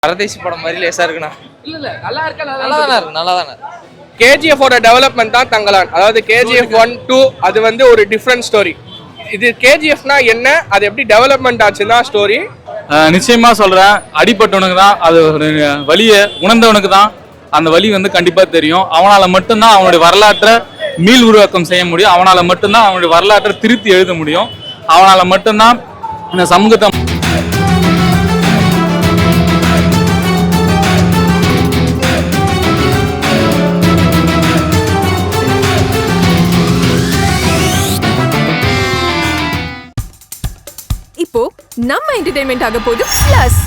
பரதேசி படம் மாதிரி லேசா இருக்குண்ணா. இல்ல நல்லா இருக்கா? நல்லா தானே. கேஜிஎஃபோட டெவலப்மெண்ட் தான் தங்கலான். அதாவது கேஜிஎஃப் 1, 2 அது வந்து ஒரு டிஃப்ரெண்ட் ஸ்டோரி. இது கேஜிஎஃப்னா என்ன, அது எப்படி டெவலப்மெண்ட் ஆச்சுன்னா ஸ்டோரி. நிச்சயமா சொல்றேன், அடிப்பட்டவனுக்கு தான் அது வலியை உணர்ந்தவனுக்கு தான் அந்த வலி வந்து கண்டிப்பா தெரியும். அவனால மட்டும்தான் அவனுடைய வரலாற்றை மீள் உருவாக்கம் செய்ய முடியும். அவனால மட்டும்தான் அவனுடைய வரலாற்றை திருத்தி எழுத முடியும். அவனால மட்டும்தான் இந்த சமூகத்தை இப்போ நம்ம என்டர்டெயின்மெண்ட் ஆக போகுது பிளஸ்.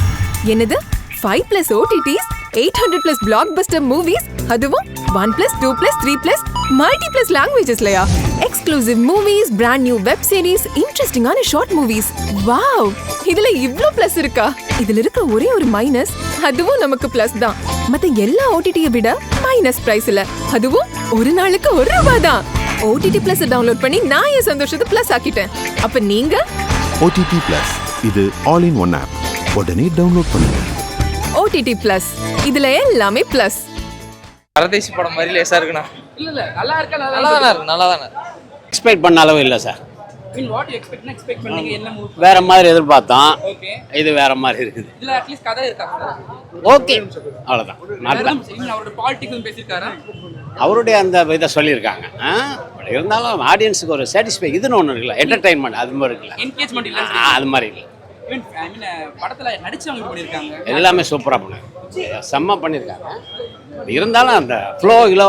என்னது 5+ OTTs, 800+ blockbuster movies, அதுவும் 1+, 2+, 3+, multi+ languagesலயா? Exclusive movies, brand new web series, இன்ட்ரெஸ்டிங்கான ஷார்ட் மூவிஸ். வாவ், இதுல இவ்ளோ பிளஸ் இருக்கா? இதுல இருக்க ஒரே ஒரு மைனஸ், அதுவும் நமக்கு பிளஸ் தான். மத்த எல்லா OTT-ய விட மைனஸ் பிரைஸ்ல, அதுவும் ஒரு நாளுக்கு ₹1 தான். OTT Plus டவுன்லோட் பண்ணி நான் என் சந்தோஷத்தை பிளஸ் ஆக்கிட்டேன். அப்ப நீங்க OTT Plus இது ஆல் இன் ஒன் ஆப். உடனே டவுன்லோட் பண்ணுங்க. OTT Plus இதுல எல்லாமே பிளஸ். பரதேசி படம் மாதிரி லேசா இருக்குண்ணா. இல்ல நல்லா இருக்கா? நல்லா தானே. எக்ஸ்பெக்ட் பண்ண அளவு இல்லை சார். வாட் யூ எக்ஸ்பெக்ட் பண்ணீங்க? என்ன மூவி? வேற மாதிரி எதிர்பார்த்தோம். ஓகே, இது வேற மாதிரி இருக்குது. இல்ல அட்லீஸ்ட் கதை இருக்கா? ஓகே, அவ்வளவுதான். அவரோட பாலிடிக்ஸ் பேசிருக்காரா? அவருடைய அந்த இதை சொல்லியிருக்காங்க. இருந்தாலும் ஆடியன்ஸுக்கு ஒரு சாட்டிஸ்ஃபை இதுன்னு ஒன்று இருக்குல்ல, என்டர்டைன்மெண்ட் அது மாதிரி இருக்குல்ல, என்கேஜ்மெண்ட் இல்ல அது மாதிரி இல்லை. படத்துல நடிச்சவங்க பண்ணிருக்காங்க, எல்லாமே சூப்பராக பண்ணிருக்காங்க, செம்ம பண்ணியிருக்காங்க. இருந்தாலும் அந்த ஃப்ளோ கிலோ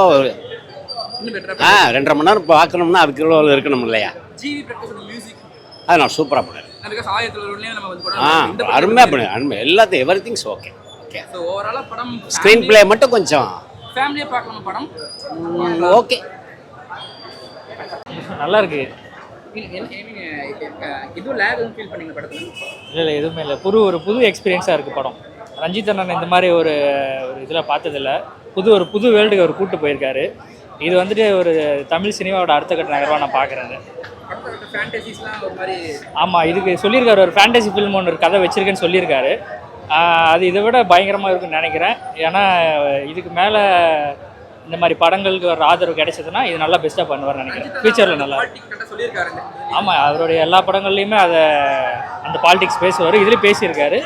2.5 மணி நேரம் பார்க்கணும்னா அதுக்கு கிலோ இருக்கணும் இல்லையா? ஜிவி பிரகாஷோட மியூசிக் அது நான் சூப்பராக பண்ணிருக்கேன். அருமையாக பண்ணி அருமை எல்லாத்தையும் எவ்ரிதிங்ஸ் ஓகே. ஓகே, சோ ஓவராலா படம் ஸ்க்ரீன் பிளே மட்டும் கொஞ்சம் ஃபேமிலியா பார்க்கலாம். படம் ஓகே, நல்லா இருக்கு. இது லேக் ஃபீல் பண்ணீங்க படத்துல? இல்லை எதுவுமே இல்லை, ஒரு புது எக்ஸ்பீரியன்ஸாக இருக்குது படம். ரஞ்சித் அண்ணன் இந்த மாதிரி ஒரு இதில் பார்த்ததில்ல. ஒரு புது வேர்ல்டுக்கு அவர் கூப்பிட்டு போயிருக்காரு. இது வந்துட்டு ஒரு தமிழ் சினிமாவோட அடுத்த கட்ட நகர்வாக நான் பார்க்குறேன். ஆமாம், இதுக்கு சொல்லியிருக்காரு ஒரு ஃபேண்டசி ஃபில்ம் ஒன்று கதை வச்சிருக்கேன்னு சொல்லியிருக்காரு. அது இதை விட பயங்கரமாக இருக்குன்னு நினைக்கிறேன். ஏன்னா இதுக்கு மேலே இந்த மாதிரி படங்களுக்கு ஒரு ஆதரவு கிடைச்சதுன்னா இது நல்லா பெஸ்ட்டாக பண்ணுவார்னு நினைக்கிறேன். ஃபியூச்சரில் நல்லா. ஆமாம், அவருடைய எல்லா படங்கள்லையுமே அந்த பாலிடிக்ஸ் பேசுவார், இதுலேயும் பேசியிருக்காரு.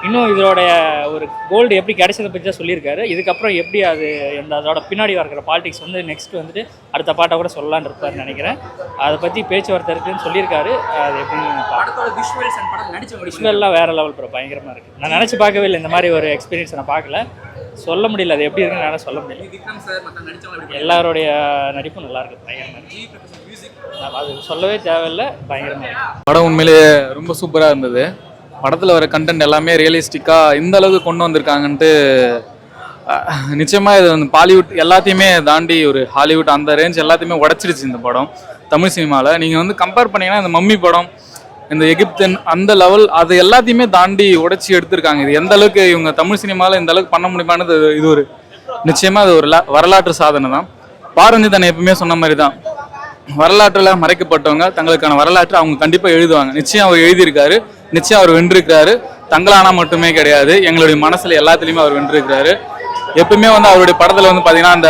இன்னும் இதோடைய ஒரு கோல்டு எப்படி கிடைச்சதை பற்றி தான் சொல்லியிருக்காரு. இதுக்கப்புறம் எப்படி அது அதோட பின்னாடி இருக்கிற பாலிடிக்ஸ் வந்து நெக்ஸ்ட் வந்துட்டு அடுத்த பாட்டை கூட சொல்லலான்னு இருப்பார்னு நினைக்கிறேன். அதை பற்றி பேச்சுவார்த்தை இருக்குன்னு சொல்லியிருக்காரு. அது எப்படின்னு விஷுவல்லாம் வேறு லெவல் பயங்கரமாக இருக்குது. நான் நினச்சி பார்க்கவே இல்லை, இந்த மாதிரி ஒரு எக்ஸ்பீரியன்ஸ் நான் பார்க்கல. சொல்ல முடியல அது எப்படி இருக்குன்னு என்னால் சொல்ல முடியல. எல்லாருடைய நடிப்பும் நல்லா இருக்குது, பயங்கரமாக. அது சொல்லவே தேவையில்லை, பயங்கரமாக இருக்குது. படம் உண்மையிலேயே ரொம்ப சூப்பராக இருந்தது. படத்தில் வர கண்டென்ட் எல்லாமே ரியலிஸ்டிக்காக இந்த அளவுக்கு கொண்டு வந்திருக்காங்கன்ட்டு நிச்சயமாக இது வந்து பாலிவுட் எல்லாத்தையுமே தாண்டி ஒரு ஹாலிவுட் அந்த ரேஞ்ச் எல்லாத்தையுமே உடச்சிடுச்சு இந்த படம் தமிழ் சினிமாவில். நீங்கள் வந்து கம்பேர் பண்ணிங்கன்னா இந்த மம்மி படம், இந்த எகிப்தன் அந்த லெவல் அது எல்லாத்தையுமே தாண்டி உடைச்சி எடுத்திருக்காங்க. இது எந்த அளவுக்கு இவங்க தமிழ் சினிமாவில் இந்த அளவுக்கு பண்ண முடியுமானது இது ஒரு நிச்சயமாக அது ஒரு வரலாற்று சாதனை தான். பாரஞ்சிதன் எப்பவுமே சொன்ன மாதிரி தான், வரலாற்றில் மறைக்கப்பட்டவங்க தங்களுக்கான வரலாற்றை அவங்க கண்டிப்பாக எழுதுவாங்க. நிச்சயம் அவர் எழுதியிருக்காரு, நிச்சயம் அவர் வென்றிருக்கிறாரு. தங்களானா மட்டுமே கிடையாது, எங்களுடைய மனசில் எல்லாத்துலேயுமே அவர் வென்றிருக்கிறாரு. எப்பவுமே வந்து அவருடைய படத்தில் வந்து பார்த்தீங்கன்னா அந்த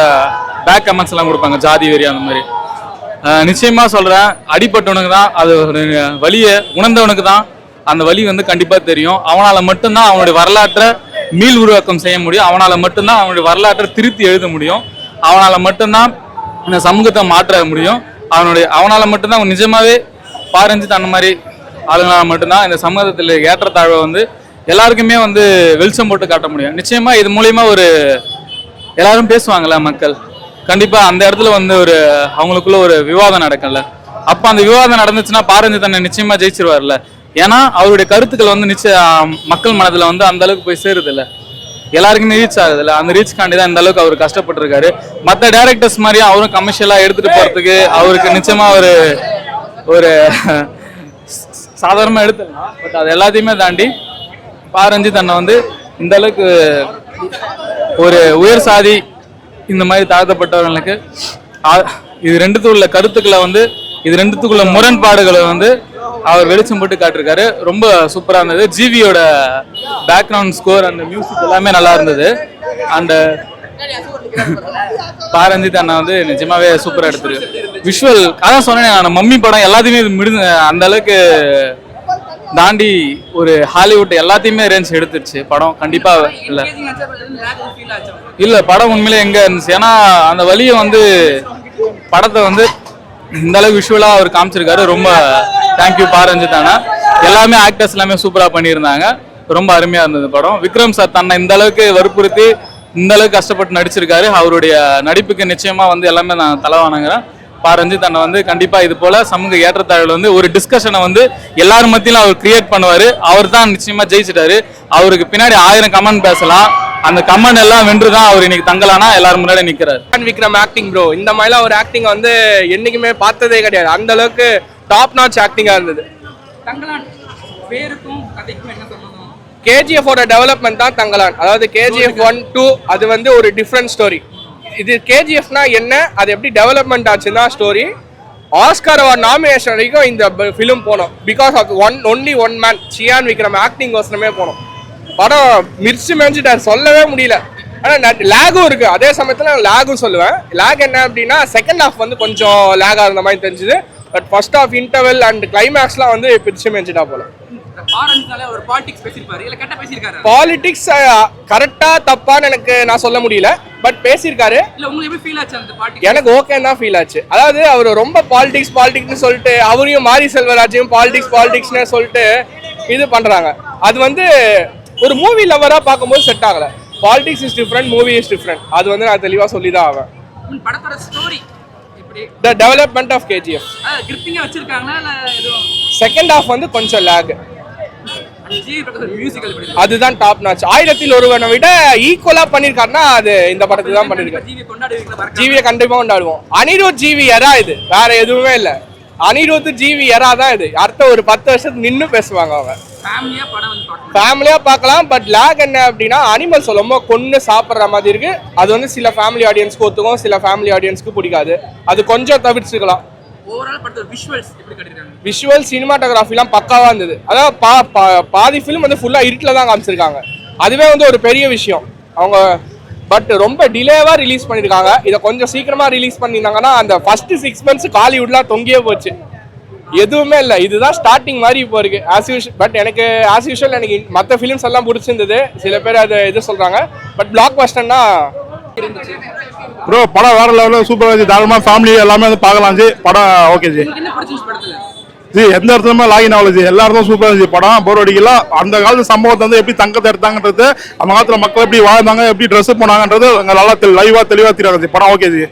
பேக் கமெண்ட்ஸ் எல்லாம் கொடுப்பாங்க, ஜாதி வெறி அந்த மாதிரி. நிச்சயமாக சொல்கிறேன், அடிப்பட்டவனுக்கு தான் அது வலியை உணர்ந்தவனுக்கு தான் அந்த வலி வந்து கண்டிப்பாக தெரியும். அவனால் மட்டும்தான் அவனுடைய வரலாற்றை மீள் உருவாக்கம் செய்ய முடியும். அவனால் மட்டும்தான் அவனுடைய வரலாற்றை திருத்தி எழுத முடியும். அவனால் மட்டும்தான் இந்த சமூகத்தை மாற்ற முடியும். அவனால் மட்டும்தான் அவன் நிஜமாவே பாரஞ்சித் அந்த மாதிரி ஆளுங்களால் மட்டும்தான் இந்த சமூகத்தில் ஏற்றத்தாழ்வை வந்து எல்லாருக்குமே வந்து வெளிச்சம் போட்டு காட்ட முடியும். நிச்சயமாக இது மூலயமா ஒரு எல்லாரும் பேசுவாங்கள்ல மக்கள், கண்டிப்பாக அந்த இடத்துல வந்து ஒரு அவங்களுக்குள்ள ஒரு விவாதம் நடக்கும்ல. அப்போ அந்த விவாதம் நடந்துச்சுன்னா பாரஞ்சித் அண்ணன் நிச்சயமாக ஜெயிச்சிருவார்ல. ஏன்னா அவருடைய கருத்துக்கள் வந்து நிச்சயம் மக்கள் மனதில் வந்து அந்த அளவுக்கு போய் சேருது இல்லை, எல்லாருக்குமே ரீச் ஆகுது இல்லை. அந்த ரீச்காண்டி தான் இந்த அளவுக்கு அவர் கஷ்டப்பட்டுருக்காரு. மற்ற டேரக்டர்ஸ் மாதிரியும் அவரும் கமர்ஷியலாக எடுத்துகிட்டு போகிறதுக்கு அவருக்கு நிச்சயமாக ஒரு சாதாரணமாக எடுத்துடலாம். பட் அது எல்லாத்தையுமே தாண்டி பாரஞ்சித் அண்ணன் வந்து இந்த அளவுக்கு ஒரு உயர் சாதி இந்த மாதிரி தாழ்த்தப்பட்டவர்களுக்கு இது ரெண்டுத்துக்குள்ள கருத்துக்களை வந்து இது ரெண்டுத்துக்குள்ள முரண்பாடுகளை வந்து அவர் வெளிச்சம் போட்டு காட்டிருக்காரு. ரொம்ப சூப்பராக இருந்தது. ஜிவியோட பேக்ரவுண்ட் ஸ்கோர் அந்த மியூசிக் எல்லாமே நல்லா இருந்தது. அண்ட் பாரஞ்சித் அண்ணா வந்து நிஜமாவே சூப்பராக எடுத்துருக்கு. விஷுவல் அதான் சொன்னேன் நான், மம்மி படம் எல்லாத்தையுமே இது அந்த அளவுக்கு தாண்டி ஒரு ஹாலிவுட் எல்லாத்தையுமே ரேஞ்ச் எடுத்துருச்சு படம். கண்டிப்பா இல்ல படம் உண்மையிலே எங்க இருந்துச்சு. ஏன்னா அந்த வழியை வந்து படத்தை வந்து இந்த அளவுக்கு விஷுவலா அவர் காமிச்சிருக்காரு. ரொம்ப தேங்க்யூ பாரஞ்சித் அண்ணா. எல்லாமே ஆக்டர்ஸ் எல்லாமே சூப்பரா பண்ணியிருந்தாங்க. ரொம்ப அருமையா இருந்தது படம். விக்ரம் சார் தன்னை இந்த அளவுக்கு வற்புறுத்தி இந்த அளவுக்கு கஷ்டப்பட்டு நடிச்சிருக்காரு. அவருடைய நடிப்புக்கு நிச்சயமா வந்து எல்லாமே நான் தலை வணங்குறேன். பாரஞ்சித் அண்ணா வந்து கண்டிப்பா இது போல சமூக ஏற்றத்தாழ்வுல வந்து ஒரு டிஸ்கஷனை வந்து எல்லாரும் மத்தியிலும் அவர் கிரியேட் பண்ணுவாரு. அவர் தான் நிச்சயமா ஜெயிச்சிட்டாரு. அவருக்கு பின்னாடி 1000 கமெண்ட் பேசலாம், அந்த கமெண்ட் எல்லாம் வென்றுதான் அவர் இன்னைக்கு தங்கலானா எல்லாரும் முன்னாடி நிக்கிறாரு. விக்ரம் ஆக்டிங் ப்ரோ, இந்த மாதிரிலாம் ஒரு ஆக்டிங் வந்து என்னைக்குமே பார்த்ததே கிடையாது. அந்த அளவுக்கு டாப் நாச் ஆக்டிங்கா இருந்தது. தங்கலான் பேருக்கும் கதைக்கும் என்ன சம்பந்தம்? கேஜிஎஃபோட டெவலப்மெண்ட் தான் தங்கலான். அதாவது கேஜிஎஃப் 1, 2 அது வந்து ஒரு டிஃப்ரெண்ட் ஸ்டோரி. இது கேஜிஎஃப்னா என்ன, அது எப்படி டெவலப்மெண்ட் ஆச்சுன்னா ஸ்டோரி. ஆஸ்கார் அவார்ட் நாமினேஷன் வரைக்கும் இந்த ஃபிலிம் போனோம். Because of only one man Chiyaan Vikram acting கோசமே போனோம். படம் மிர்ச்சி மேய்ச்சிட்டார், சொல்லவே முடியல. ஆனால் லேகும் இருக்கு, அதே சமயத்தில் நான் லேகும் சொல்லுவேன். லேக் என்ன அப்படின்னா செகண்ட் ஹாஃப் வந்து கொஞ்சம் லேகாக இருந்த மாதிரி தெரிஞ்சுது. But first half interval and கிளைமேக்ஸ்லாம் வந்து பிரிச்சு மேய்ச்சிட்டா போல. பாலிடிக்ஸ் கரெக்டா தப்பான்னு எனக்கு நான் சொல்ல முடியல. பட் பேசியிருக்காரு. எனக்கு ஓகேன்னு தான் ஃபீல் ஆச்சு. அதாவது அவர் ரொம்ப பாலிடிக்ஸ்னு சொல்லிட்டு அவரையும் மாரி செல்வராஜையும் பாலிடிக்ஸ்னு சொல்லிட்டு இது பண்றாங்க. அது வந்து ஒரு மூவி லவரா பார்க்கும்போது செட் ஆகல. Politics is different, movie is different. அது வந்து நான் தெளிவா சொல்லி தான் ஆவேன். படத்தோட ஸ்டோரி எப்படி? The development of KGF. கிரிப்பிங்கா வச்சிருக்காங்களா இல்ல எதுவும்? செகண்ட் ஹாஃப் வந்து கொஞ்சம் லேக். மியூசிக்கல் எப்படி? அதுதான் டாப் நாச். 1000ல் ஒருவனை விட ஈக்குவலா பண்ணிருக்காருன்னா அது இந்த படத்துக்கு தான் பண்ணிருக்காரு. ஜிவியை கண்டிப்பா கொண்டாடுவோம். அனிருத் ஜிவி எரா இது, வேற எதுவுமே இல்ல. அனிருத் ஜிவி எரா தான் இது. அடுத்த ஒரு 10 வருஷத்துக்கு நின்று பேசுவாங்க அவங்க. ஃபேமிலியா பார்க்கலாம். பட் லேக் என்ன அப்படின்னா அனிமல்ஸ் ரொம்ப கொண்டு சாப்பிட்ற மாதிரி இருக்கு. அது வந்து சில ஃபேமிலி ஆடியன்ஸ்க்கு ஒத்துக்கும், சில ஃபேமிலி ஆடியன்ஸ்க்கு பிடிக்காது. அது கொஞ்சம் தவிர்த்துக்கலாம். விஷுவல் சினிமாட்டோகிராஃபிலாம் பக்காவா இருந்தது. அதாவது பாதி ஃபிலிம் வந்து ஃபுல்லா இருட்டில் தான் காமிச்சிருக்காங்க. அதுவே வந்து ஒரு பெரிய விஷயம். அவங்க பட் ரொம்ப டிலேவா ரிலீஸ் பண்ணிருக்காங்க. இதை கொஞ்சம் சீக்கிரமா ரிலீஸ் பண்ணியிருந்தாங்கன்னா அந்த ஃபர்ஸ்ட் 6 months காலிவுட்லாம் தொங்கியே போச்சு. எதுவுமே இல்லை. இதுதான் ஸ்டார்டிங் மாதிரி இப்போ இருக்கு ஆஸ் யூஷுவல். பட் எனக்கு ஆஸ் யூஷுவல் எனக்கு மற்ற ஃபிலிம்ஸ் எல்லாம் பிடிச்சிருந்தது. சில பேர் அதை இது சொல்றாங்க. பட் பிளாக் பஸ்டர்னா ப்ரோ படம் வேற லெவலில் சூப்பராக இருந்துச்சு. தாராளமாக ஃபேமிலி எல்லாமே வந்து பார்க்கலாம் ஜி. படம் ஓகே ஜி. ஜி எந்த இடத்துலயுமே லாகின் ஆகல ஜி. எல்லா இடத்தும் சூப்பராக இருந்துச்சு. படம் போர் அடிக்கல. அந்த காலத்து சம்பவத்தை வந்து எப்படி தங்கத்தை எடுத்தாங்கன்றது, அந்த காலத்தில் மக்கள் எப்படி வாழ்ந்தாங்க, எப்படி ட்ரெஸ் போனாங்கன்றது அங்கே நல்லா லைவா தெளிவாக தெரியாது ஜி. படம் ஓகே ஜி.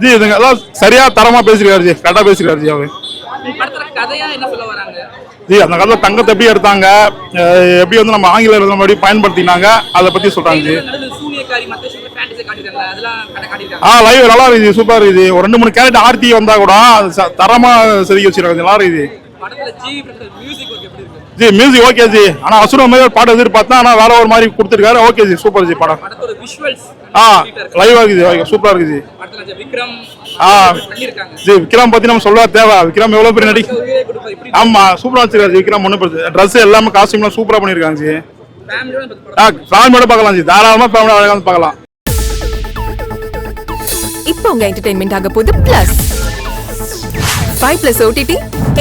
ஜி இதுங்க எல்லாம் சரியா தரமா பேசிருக்காரு ஜி. கரெக்டா பேசிருக்காரு ஜி. அவர் ஜி அந்த காலத்துல தங்கத்தை எப்படி எடுத்தாங்க, எப்படி வந்து நம்ம ஆங்கிலேயர்கள் எப்படி பயன்படுத்தினாங்க, அதை பத்தி சொல்றாங்க ஜி. லைவ் நல்லா இருக்குது, சூப்பரா இருக்குது. ஒரு 2-3 கேரக்டர் ஆர்த்தி வந்தா கூட தரமா செதுக்கி வச்சிருக்காங்க. நல்லா இருக்குது ஜி. Music okay G. ஆனா அசுர மாதிரி ஒரு பாட்டு எதிர்பார்த்தா, ஆனா வேற ஒரு மாதிரி கொடுத்துருக்காரு. Okay G, super G. படம் லைவா இருக்குது, சூப்பரா இருக்குது ஜி. ஜி விக்ரம் பத்தி நம்ம சொல்ல தேவை. விக்ரம் எவ்வளவு பெரிய நடிகை. ஆமா சூப்பரா வச்சிருக்காரு விக்ரம். ஒண்ணு ட்ரெஸ் எல்லாமே காஸ்டியூம்லாம் சூப்பரா பண்ணிருக்காங்க ஜி. ஃபேமிலியோட பார்க்கலாம் ஜி. தாராளமா ஃபேமிலியோட பார்க்கலாம். இப்போ உங்க என்டர்டெயின்மெண்ட் ஆக போகுது plus 5+ OTT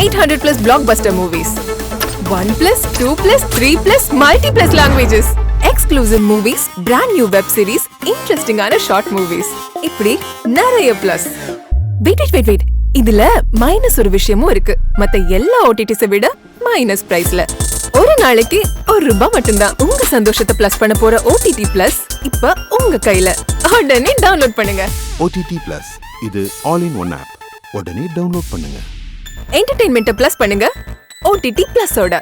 800+ blockbuster movies 1+, 2+, 3+, multi+ languages, exclusive movies, brand new web series, interesting ஆன short movies, இப்படி நிறைய பிளஸ். வெயிட் இதுல மைனஸ் ஒரு விஷயமும் இருக்கு. மத்த எல்லா OTTs விட மைனஸ் பிரைஸ்ல ஒரு நாளைக்கு ₹1 மட்டும்தான். உங்க சந்தோஷத்தை பிளஸ் பண்ண போற OTT பிளஸ் இப்ப உங்க கையில. உடனே டவுன்லோட் பண்ணுங்க. OTT Plus இது ஆல் இன் ஒன் ஆப். உடனே டவுன்லோட் பண்ணுங்க. என்டர்டெயின்மெண்ட்டை பிளஸ் பண்ணுங்க OTT பிளஸோட.